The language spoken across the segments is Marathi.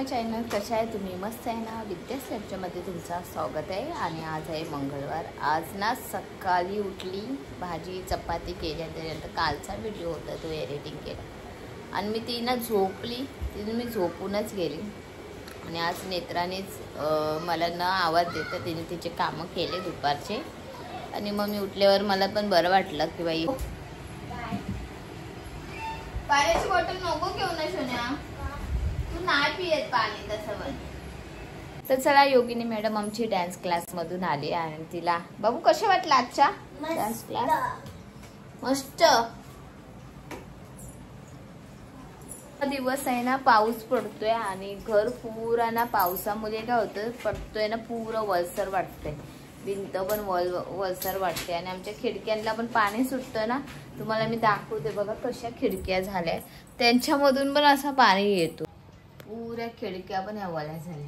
चॅनल कशा आहे तुम्ही? मस्त आहे ना? विद्यास मध्ये तुमचं स्वागत आहे. आणि आज आहे मंगळवार. आज ना सकाळी उठली, भाजी चपाती केली, त्याच्यानंतर कालचा व्हिडिओ होता तो एडिटिंग केला आणि मी ती ना झोपली, तिथून मी झोपूनच गेली. आणि आज नेत्रानेच मला न आवाज देता तिने तिचे कामं केले दुपारचे. आणि मग मी उठल्यावर मला पण बरं वाटलं की बाई पाण्याची बॉटल नको घेऊ ना सोन्या, नाही पियत पाणी तसं पण. तर चला, योगिनी मॅडम आमची डान्स क्लास मधून आली आणि तिला बाबू कसे वाटलं आजचा डान्स क्लास? मस्त. दिवस आहे ना, पाऊस पडतोय आणि घर पुरा ना पावसामुळे काय होतं, पडतोय ना पुरं वलसर वाटतंय, भिंत पण वलसर वाटते. आणि आमच्या खिडक्यांना पण पाणी सुटतं ना, तुम्हाला मी दाखवते बघा कशा खिडक्या झाल्या, त्यांच्यामधून पण असं पाणी येतो. पुऱ्या खिडक्या पण हवाल्या झाल्या,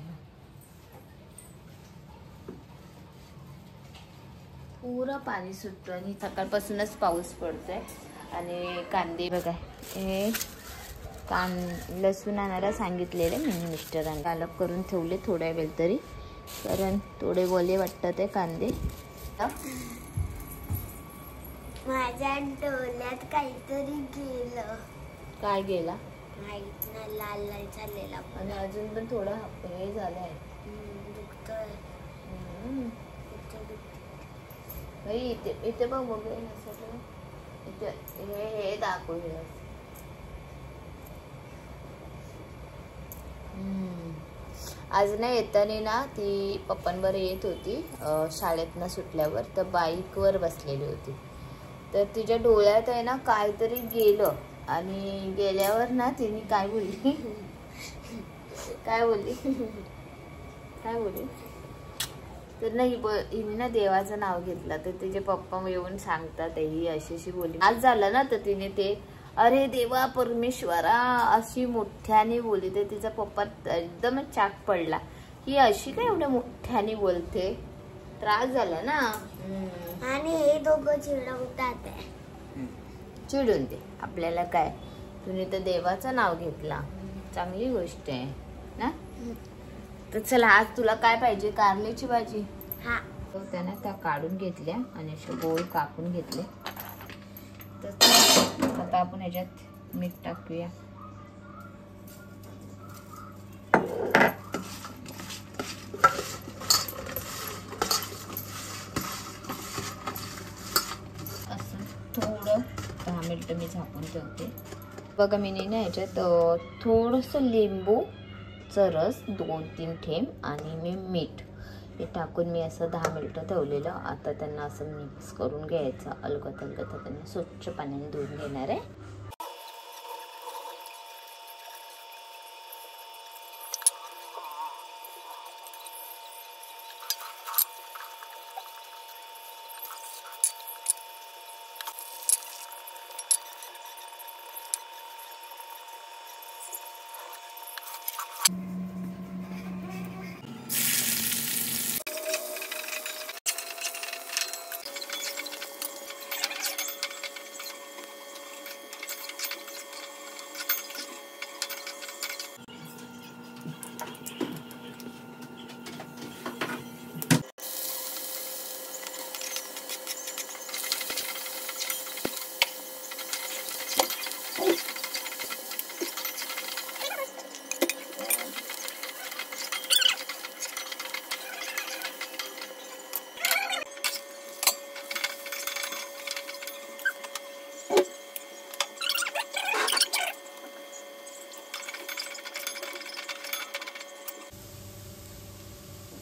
पुरं पाणी सुटतं. आणि सकाळपासूनच पाऊस पडतोय. आणि कांदे बघा, हे लसूण आणायला सांगितलेले मी मिस्टरांनी, अलग करून ठेवले थोड्या वेळ तरी, कारण थोडे ओले वाटतात ते कांदे. माझ्या डोळ्यात काहीतरी गेलं. काय गेला माहित नाही, लाल लाल झालेला. आणि अजून पण थोडं हे झालंय, दुखतोय. इथे इथे बघ बघ, इथे हे दाखवलं. आज ना येताना ना ती पप्पांवर येत होती शाळेतनं सुटल्यावर, तर बाईकवर बसलेली होती. तर तिच्या डोळ्यात आहे ना काहीतरी गेलं. आणि गेल्यावर ना तिने काय बोलली काय बोलली तर ना हिने ना देवाचं नाव घेतलं. तर तिचे पप्पा येऊन सांगतात ही अशी बोलली. आज झालं ना, तर तिने ते अरे देवा परमेश्वरा अशी मोठ्याने बोलली. तर तिचा पप्पा एकदमच चाक पडला की अशी काय एवढ्या मोठ्याने बोलते, त्रास झाला ना. आणि हे दोघं चिडवतात. चिडून दे, आपल्याला काय, तुम्ही तर देवाचं नाव घेतला, चांगली गोष्ट आहे ना. तर चला, आज तुला काय पाहिजे? कारल्याची भाजी. हा, त्याने त्या काढून घेतल्या आणि असे गोल कापून घेतले. तर आता आपण ह्याच्यात मीठ टाकूया. असं थोडं 10 मिनिटं मी झाकून ठेवते. बघा, मी ना ह्याच्यात थोडंसं लिंबूचं रस 2-3 थेंब आणि मी मीठ हे टाकून मी असं 10 मिनिटं ठेवलेलं. आता त्यांना असं मिक्स करून घ्यायचं, अलगद त्यांना स्वच्छ पाण्याने धुवून घेणार आहे.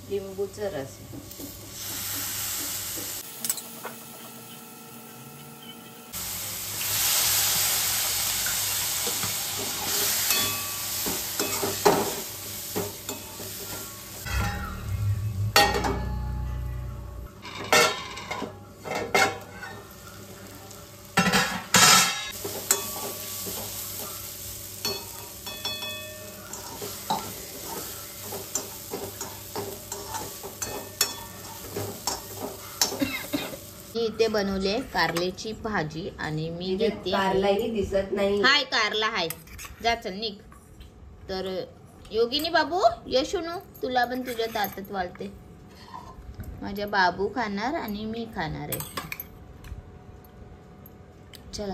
लिंबूचा रस. आमची इथे बनवली कारल्याची भाजी आणि मी घेते कारलाही दिसत नाही. हाय कारला हाय, जा चल निघ. तर योगिनी बाबू यशुनू तुला पण तुझ्या ताटात वाळते. माझ्या बाबू खाणार आणि मी खाणार आहे. चला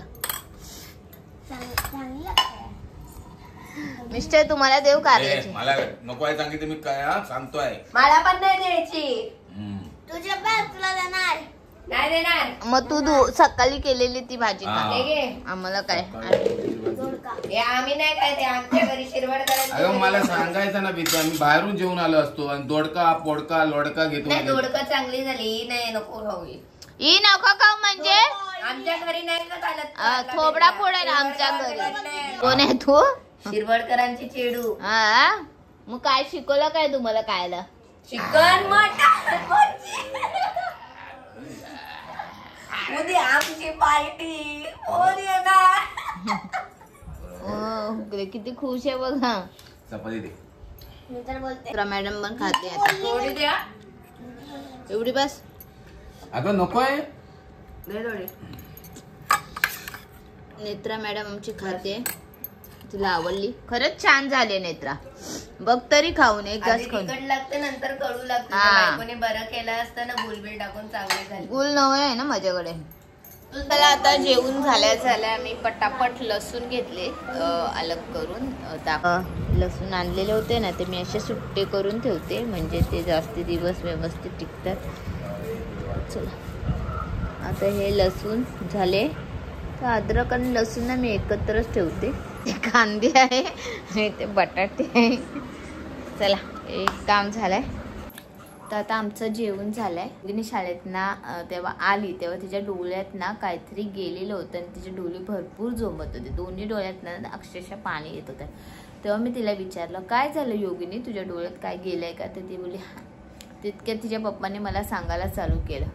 मिस्टर तुम्हाला देव कारल्याची. मला नको आहे सांगितलं मी काय सांगतोय. मला पण नाही द्यायची. तुझ्या तुला देणार नाही देणार. मग तू सकाळी केलेली ती भाजी खा. हा. हे घे. आम्हाला काय हे आम्ही नाही काय ते आमच्या घरी शिरवड अगं करायची. मला सांगायचं ना बिद्या, मी बाहेरून जेवून आलो असतो आणि दोडका पोडका लोडका घेतो. नाही दोडका चांगली झाली नाही नको खाऊ. ही नको खाऊ म्हणजे आमच्या घरी नाही का चालत. थोबडा फोडेल आमच्या घरी. कोण आहे तू? शिरवडकरांची चेडू. हा मग काय शिकवलं काय तुम्हाला खायला? Chicken mutton. उद्या आमची पार्टी कोण येणार? किती खुश आहे बघा. चपाती दे. मी तर बोलते तर मॅडम पण खाते आता. थोडी द्या. एवढी बस. अगं नकोय. दे थोडी. नेत्रा मॅडम आमची खाते. तुला आवडली? खरंच छान झाले नेत्रा. बघ तरी खाऊन एक आधी घास खाऊन. तिखट लागते नंतर कडू लागते. हा. बायकोने बरं केलं असतं ना गुलबिल टाकून चांगली झाली. गुल नवं आहे ना माझ्याकडे. त्याला आता जेवून झाल्या मी पटापट लसूण घेतले अलग करून. लसूण आणलेले होते ना ते मी असे सुट्टे करून ठेवते म्हणजे ते जास्ती दिवस व्यवस्थित टिकतात. चला आता हे लसूण झाले तर अद्रक आणि लसूण ना मी एकत्रच ठेवते. ते कांदे आहे आणि ते बटाटे आहे. चला एक काम झालंय. तर आता आमचं जेवण झालंय. तिने शाळेत ना तेव्हा आली तेव्हा तिच्या डोळ्यात ना काहीतरी गेलेलं होतं आणि तिचे डोळे भरपूर झोंबत होते. दोन्ही डोळ्यात ना अक्षरशः पाणी येत होतं. तेव्हा मी तिला विचारलं काय झालं योगिनी तुझ्या डोळ्यात काय गेलंय का? तर ती बोलली तितक्यात तिच्या पप्पाने मला सांगायला चालू केलं.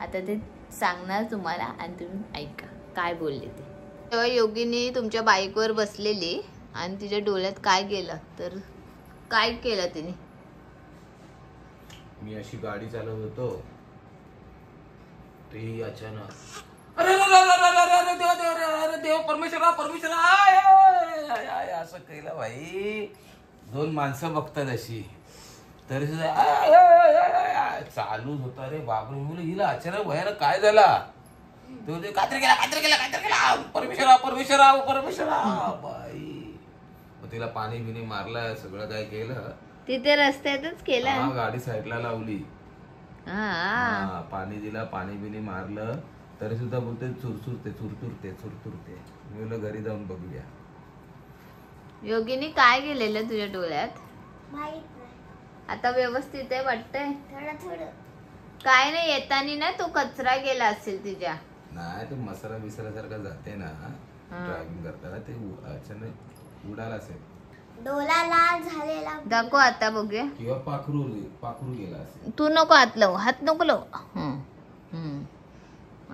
आता ते सांगणार तुम्हाला आणि तुम्ही ऐका काय बोलले ते. तेव्हा योगिनी तुमच्या बाईकवर बसलेली आणि तिच्या डोळ्यात काय गेलं तर काय केलं तिने? मी अशी गाडी चालवत होतो ते अचानक अरे देव परमेश्वरा असं केलं भाई. दोन माणसं बघतात अशी तरी सुद्धा चालूच होता रे बापरे. मुलं हिला अचानक भयानक काय झाला तो कात्री केला परमेश्वरा बाई. मग तिला पाणी बिनी मारलं सगळं काय केलं. तिथे रस्त्यातच केलं. गाडी साईडला लावली. हा पाणी दिला पाणी बिनी मारलं तरी सुद्धा बोलते चुरचुरते. मी बोललो घरी जाऊन बघूया. योगिनी काय गेलेलं तुझ्या डोळ्यात? माहित नाही आता व्यवस्थित आहे वाटतंय? थोडं काय नाही येतानी ना तो कचरा गेला असेल तिच्या. नाही ते मसाला सारखं जाते ना ड्रायव्हिंग करताना ते अचानक उडाला असेल. डोला लाल झालेला. दाखव आता बघूया. किंवा पाखरू गेला असेल. तू नको हात लावू. हात नको लावू.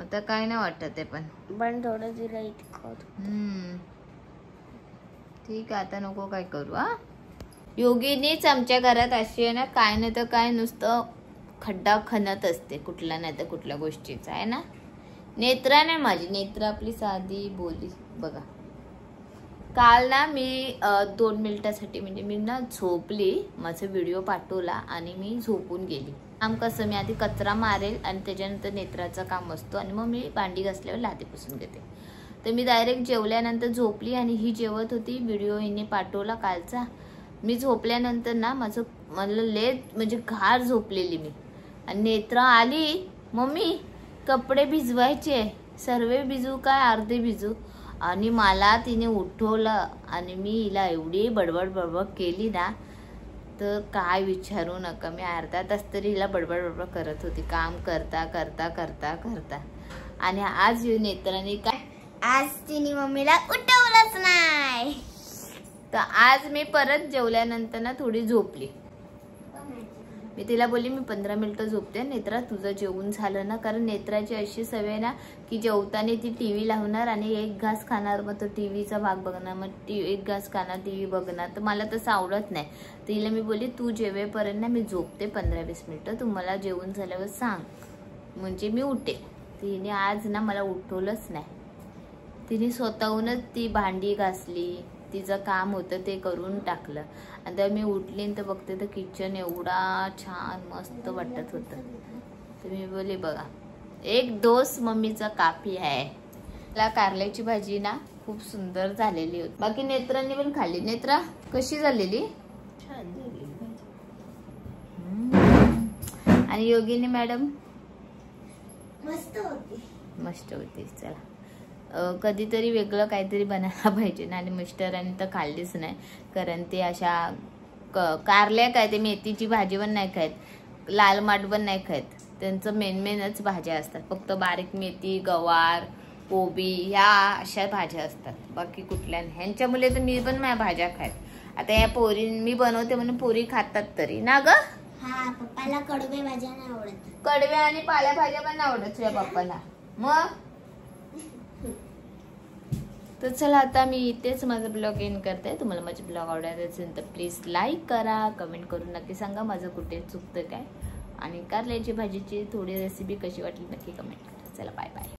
आता काय नाही वाटत ते पण थोडं जिरा इतकं. ठीक आहे आता नको काय करू. योगिनीच आमच्या घरात अशी आहे ना काय नाही तर काय नुसतं खड्डा खणत असते कुठला नाही तर कुठल्या गोष्टीचा आहे ना. नेत्रा नाही माझी. नेत्रा आपली साधी बोली बघा. काल ना मी 2 मिनिटासाठी म्हणजे मी ना झोपली. माझा व्हिडिओ पाठवला आणि मी झोपून गेली. काम कसं मी आधी कचरा मारेल आणि त्याच्यानंतर नेत्राचं काम असतो आणि मग मी भांडी घासल्यावर लादी पुसून घेते. तर मी डायरेक्ट जेवल्यानंतर झोपली आणि ही जेवत होती. व्हिडिओ हिने पाठवला कालचा. मी झोपल्यानंतर ना मला लेट म्हणजे घार झोपलेली मी आणि नेत्रा आली मम्मी कपडे भिजवायचे सर्व भिजू काय अर्धे भिजू आणि मला तिने उठवलं आणि मी हिला एवढी बडबड केली ना तर काय विचारू नका. मी अर्धा तास तरी हिला बडबड करत होती काम करता करता करता करता. आणि आज नेत्राने काय आज तिने मम्मीला उठवलंच नाही. तर आज मी परत जेवल्यानंतर ना थोडी झोपली. मी तिला बोलली मी 15 मिनिटं झोपते. नेत्रा तुझं जेवण झालं ना? कारण नेत्राची अशी सवय ना की जेवताना ती टीव्ही लावणार आणि एक घास खाणार मग तो टीव्हीचा भाग बघणार मग एक घास खाणार टीव्ही बघणार. तर मला तसं आवडत नाही. तिला मी बोलली तू जेवेपर्यंत ना मी झोपते 15-20 मिनिटं. तू मला जेवण झाल्यावर सांग म्हणजे मी उठे. तिने आज ना मला उठवलंच नाही. तिने स्वतःहूनच ती भांडी घासली, तिचं काम होतं ते करून टाकलं. आणि तेव्हा मी उठली तर बघते तर किचन एवढा छान मस्त वाटत होतं. तर मी बोलली बघा, एक डोस मम्मीचा काफी आहे. मला कारल्याची भाजी ना खूप सुंदर झालेली होती. बाकी नेत्रांनी पण खाल्ली. नेत्रा कशी झालेली? छान झाली. आणि योगिनी मॅडम मस्त होती. मस्त होती. चला कधीतरी वेगळं काहीतरी बनायला पाहिजे ना. आणि मिस्टरांनी तर खाल्लीच नाही, कारण ते अशा कारल्या काय ते मेथीची भाजी पण नाही खायत, लाल माठ पण नाही खायत. त्यांचं मेनच भाज्या असतात. फक्त बारीक मेथी, गवार, कोबी ह्या अशा भाज्या असतात. बाकी कुठल्या नाही. ह्यांच्या मुले तर मी पण माझ्या भाज्या खायत. आता या पोरी मी बनवते म्हणून पोरी खातात तरी ना ग. हा, पप्पाला कडवे भाज्या नाही आवडत. कडव्या आणि पालेभाज्या पण नाही आवडत तुझ्या पप्पाला. मग तर चला आता मी इथेच माझा ब्लॉग एंड करते. तुम्हाला माझे ब्लॉग आवडत असेल तर प्लीज लाईक करा, कमेंट करून नक्की सांगा माझं कुठे चुकतं काय. आणि कारल्याची भाजीची थोडी रेसिपी कशी वाटली नक्की कमेंट करा. चला बाय बाय.